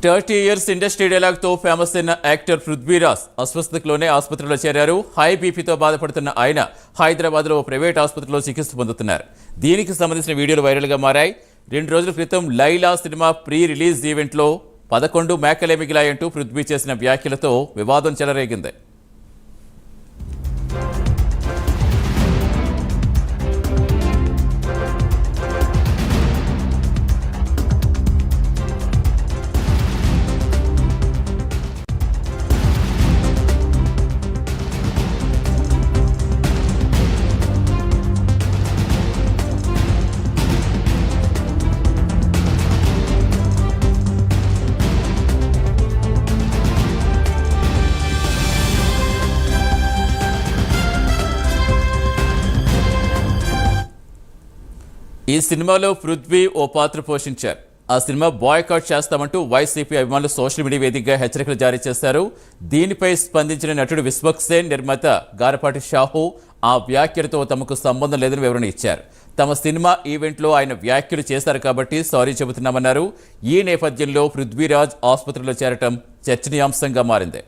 30 years industry డైలాగ్తో famous అయిన actor Prithviraj అస్వస్థతలోనే ఆసుపత్రిలో చేరారు. హై బీపీతో బాధపడుతున్న ఆయన హైదరాబాద్లో ప్రైవేట్ ఆసుపత్రిలో చికిత్స పొందుతున్నారు. దీనికి సంబంధించిన వీడియోలు వైరల్గా మారాయి. 2 రోజుల క్రితం లైలా సినిమా ప్రీ రిలీజ్ ఈవెంట్లో 11 మేకలే మిగిలాయంటూ పృథ్వీ చేసిన వ్యాఖ్యలతో వివాదం చెలరేగింది. ఈ సినిమాలో పృథ్వీ ఓ పాత్ర పోషించారు. ఆ సినిమా బాయ్కాట్ చేస్తామంటూ వైసీపీ అభిమానులు సోషల్ మీడియా వేదికగా హెచ్చరికలు జారీ చేశారు. దీనిపై స్పందించిన నటుడు విశ్వక్సేన్, నిర్మాత గారపాటి షాహు ఆ వ్యాఖ్యలతో తమకు సంబంధం లేదని వివరణ ఇచ్చారు. తమ సినిమా ఈవెంట్లో ఆయన వ్యాఖ్యలు చేశారు కాబట్టి సారీ చెబుతున్నామన్నారు. ఈ నేపథ్యంలో పృథ్వీరాజ్ ఆసుపత్రిలో చేరటం చర్చనీయాంశంగా మారింది.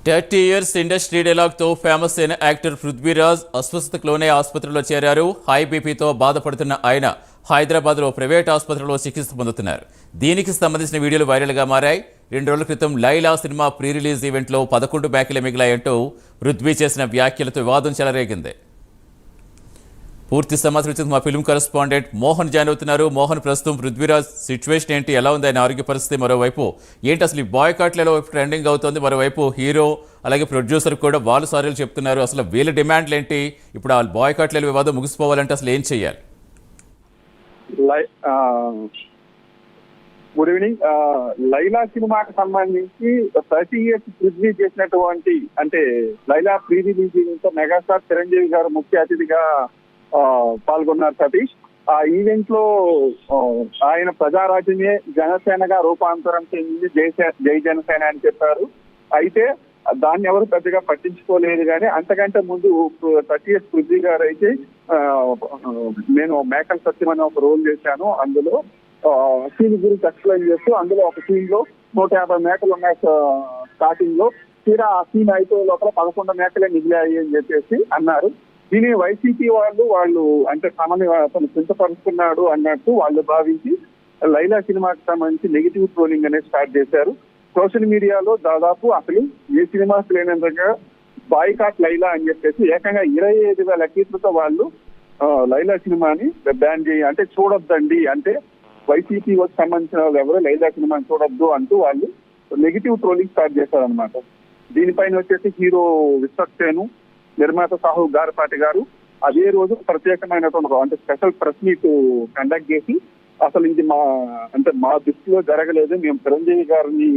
థర్టీ ఇయర్స్ ఇండస్ట్రీ డైలాగ్తో ఫేమస్ అయిన యాక్టర్ పృథ్వీరాజ్ అస్వస్థతలోనే ఆసుపత్రిలో చేరారు. హై బీపీతో బాధపడుతున్న ఆయన హైదరాబాద్లో ప్రైవేట్ ఆసుపత్రిలో చికిత్స పొందుతున్నారు. దీనికి సంబంధించిన వీడియోలు వైరల్గా మారాయి. 2 రోజుల క్రితం లైలా సినిమా ప్రీ రిలీజ్ ఈవెంట్లో 11 మేకలే మిగిలాయంటూ పృథ్వీ చేసిన వ్యాఖ్యలతో వివాదం చెలరేగింది. పూర్తి సమాచారం ఇచ్చేందుకు మా ఫిల్మ్ కరెస్పాండెంట్ మోహన్ జాయిన్ అవుతున్నారు. మోహన్, ప్రస్తుతం పృథ్వీరాజ్ సిచ్యువేషన్ ఏంటి, ఎలా ఉంది ఆయన ఆరోగ్య పరిస్థితి, మరోవైపు ఏంటి అసలు ఈ బాయ్కాట్లలో ట్రెండింగ్ అవుతుంది, మరోవైపు హీరో అలాగే ప్రొడ్యూసర్ కూడా వాళ్ళు సారీలు చెప్తున్నారు. అసలు వీళ్ళ డిమాండ్లు ఏంటి? ఇప్పుడు ఆ బాయ్కాట్ల వివాదం ముగిసిపోవాలంటే అసలు ఏం చెయ్యాలి? Good evening. లైలా సినిమాకి సంబంధించి 30 ఇయర్స్ పృథ్వీ చేసినటువంటి అంటే Laila pre release event megastar Chiranjeevi గారు ముఖ్య అతిథిగా పాల్గొన్నారు సతీష్. ఆ ఈవెంట్ లో ఆయన ప్రజారాజ్యమే జనసేనగా రూపాంతరం చెందింది, జై జనసేన అని చెప్పారు. అయితే దాన్ని ఎవరు పెద్దగా పట్టించుకోలేదు. కానీ అంతకంటే ముందు 30 ఇయర్స్ పృథ్వీ గారు అయితే నేను మేకల్ సత్యం అనే ఒక రోల్ చేశాను, అందులో సీన్ గురించి ఎక్స్ప్లెయిన్ చేస్తూ అందులో ఒక సీన్ లో 150 మేకలు ఉన్నాయి స్టార్టింగ్ లో, తీరా ఆ సీన్ అయిపోయే లోపల 11 మేకలే మిగిలాయి అని చెప్పేసి అన్నారు. దీని వైసీపీ వాళ్ళు అంటే తమని అతను చింతపరుస్తున్నాడు అన్నట్టు వాళ్ళు భావించి లైలా సినిమాకి సంబంధించి నెగిటివ్ ట్రోలింగ్ అనేది స్టార్ట్ చేశారు. సోషల్ మీడియాలో దాదాపు అసలు ఏ సినిమాకి లేనంతగా బాయ్కాట్ లైలా అని చెప్పేసి ఏకంగా 25,000 ట్వీట్లతో వాళ్ళు లైలా సినిమాని బ్యాన్ చేయ అంటే చూడొద్దండి, అంటే వైసీపీ సంబంధించిన వాళ్ళు ఎవరో లైలా సినిమాని చూడొద్దు అంటూ వాళ్ళు నెగిటివ్ ట్రోలింగ్ స్టార్ట్ చేశారనమాట. దీనిపైన వచ్చేసి హీరో విశ్వక్సేను, నిర్మాత సాహు గారపాటి గారు అదే రోజు ప్రత్యేకమైనటువంటి అంటే స్పెషల్ ప్రెస్ మీట్ కండక్ట్ చేసి అసలు ఇది మా దృష్టిలో జరగలేదు, మేము చిరంజీవి గారిని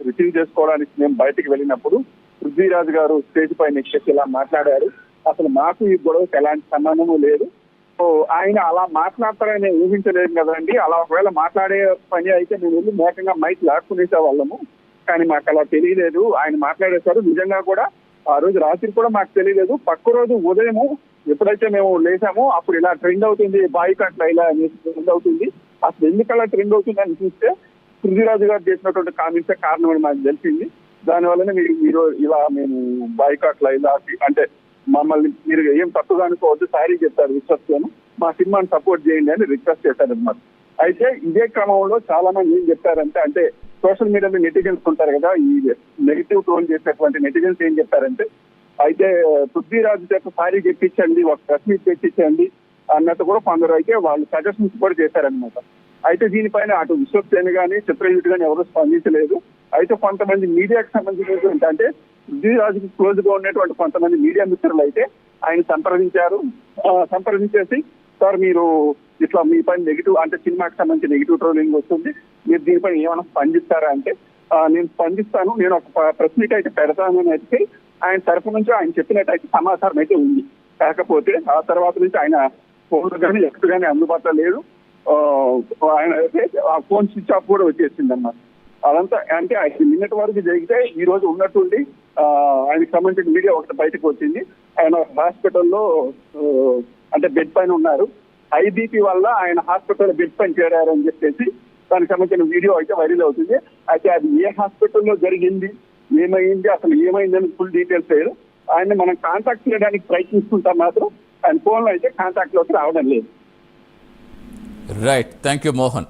రిసీవ్ చేసుకోవడానికి మేము బయటకు వెళ్ళినప్పుడు పృథ్వీరాజ్ గారు స్టేజ్ పైన ఎక్కేసి ఇలా మాట్లాడారు, అసలు మాకు ఈ గొడవకి ఎలాంటి సంబంధము లేదు, ఆయన అలా మాట్లాడతారని నేను ఊహించలేదు కదండి, అలా ఒకవేళ మాట్లాడే పని అయితే మేము వెళ్ళి మేకంగా మైక్ లాక్కునేసే వాళ్ళము, కానీ మాకు అలా తెలియలేదు, ఆయన మాట్లాడేశారు. నిజంగా కూడా ఆ రోజు రాత్రి కూడా మాకు తెలియలేదు. పక్క రోజు ఉదయము ఎప్పుడైతే మేము లేసామో అప్పుడు ఇలా ట్రెండ్ అవుతుంది, బాయ్కాట్ లైలా అనేసి ట్రెండ్ అవుతుంది. అసలు ఎందుకలా ట్రెండ్ అవుతుంది అని చూస్తే పృథ్వీరాజు గారు చేసినటువంటి కామెంట్సే కారణం అని మాకు తెలిసింది. దానివల్లనే మీరు ఇలా మేము బాయ్కాట్ లైలా అంటే మమ్మల్ని మీరు ఏం తప్పుగా అనుకోవద్దు, సారీ చెప్తారు విశ్వస్ను, మా సినిమాని సపోర్ట్ చేయండి అని రిక్వెస్ట్ చేశారు అనమాట. అయితే ఇదే క్రమంలో చాలా మంది ఏం చెప్పారంటే అంటే సోషల్ మీడియాలో నెటిజన్స్ ఉంటారు కదా, ఈ నెగిటివ్ ట్రోల్ చేసేటువంటి నెటిజన్స్ ఏం చెప్పారంటే అయితే పృథ్వీరాజు చేత సారీ చెప్పించండి, ఒక ప్రెస్ మీట్ పెట్టించండి అన్నట్టు కూడా కొందరు అయితే వాళ్ళు సజెషన్స్ కూడా చేశారనమాట. అయితే దీనిపైన అటు విశ్వక్సేన్ కానీ చిత్రయూత్ కానీ ఎవరు స్పందించలేదు. అయితే కొంతమంది మీడియాకి సంబంధించినటువంటి అంటే పృథ్వీరాజుకి క్లోజ్ గా ఉన్నటువంటి కొంతమంది మీడియా మిత్రులు అయితే ఆయన సంప్రదించేసి సార్ మీరు ఇట్లా మీ పైన నెగిటివ్ అంటే సినిమాకి సంబంధించి నెగిటివ్ ట్రోలింగ్ వస్తుంది, మీరు దీనిపైన ఏమైనా స్పందిస్తారా అంటే నేను స్పందిస్తాను, నేను ఒక ప్రెస్ మీట్ అయితే పెడతాను అని అయితే ఆయన తరఫు నుంచి ఆయన చెప్పినట్టయితే సమాచారం అయితే ఉంది. కాకపోతే ఆ తర్వాత నుంచి ఆయన ఫోన్ కానీ ఎక్కడ కానీ అందుబాటులో లేదు. ఆయన అయితే ఆ ఫోన్ స్విచ్ ఆఫ్ కూడా వచ్చేసింది అన్నమాట. అదంతా అంటే ఆయన నిన్నటి వరకు జరిగితే ఈ రోజు ఉన్నట్టుండి ఆయనకు సంబంధించిన వీడియో ఒకటి బయటకు వచ్చింది. ఆయన హాస్పిటల్లో అంటే బెడ్ పైన ఉన్నారు, హై బీపీ వల్ల ఆయన హాస్పిటల్ బెడ్ పైన చేరారని చెప్పేసి దానికి సంబంధించిన వీడియో అయితే వైరల్ అవుతుంది. అయితే అది ఏ హాస్పిటల్లో జరిగింది, ఏమైంది, అసలు ఏమైందని ఫుల్ డీటెయిల్స్ లేదు. ఆయన్ని మనం కాంటాక్ట్ చేయడానికి ప్రయత్నిస్తుంటాం, మాత్రం ఆయన ఫోన్లో అయితే కాంటాక్ట్లోకి రావడం లేదు. Right, thank you Mohan.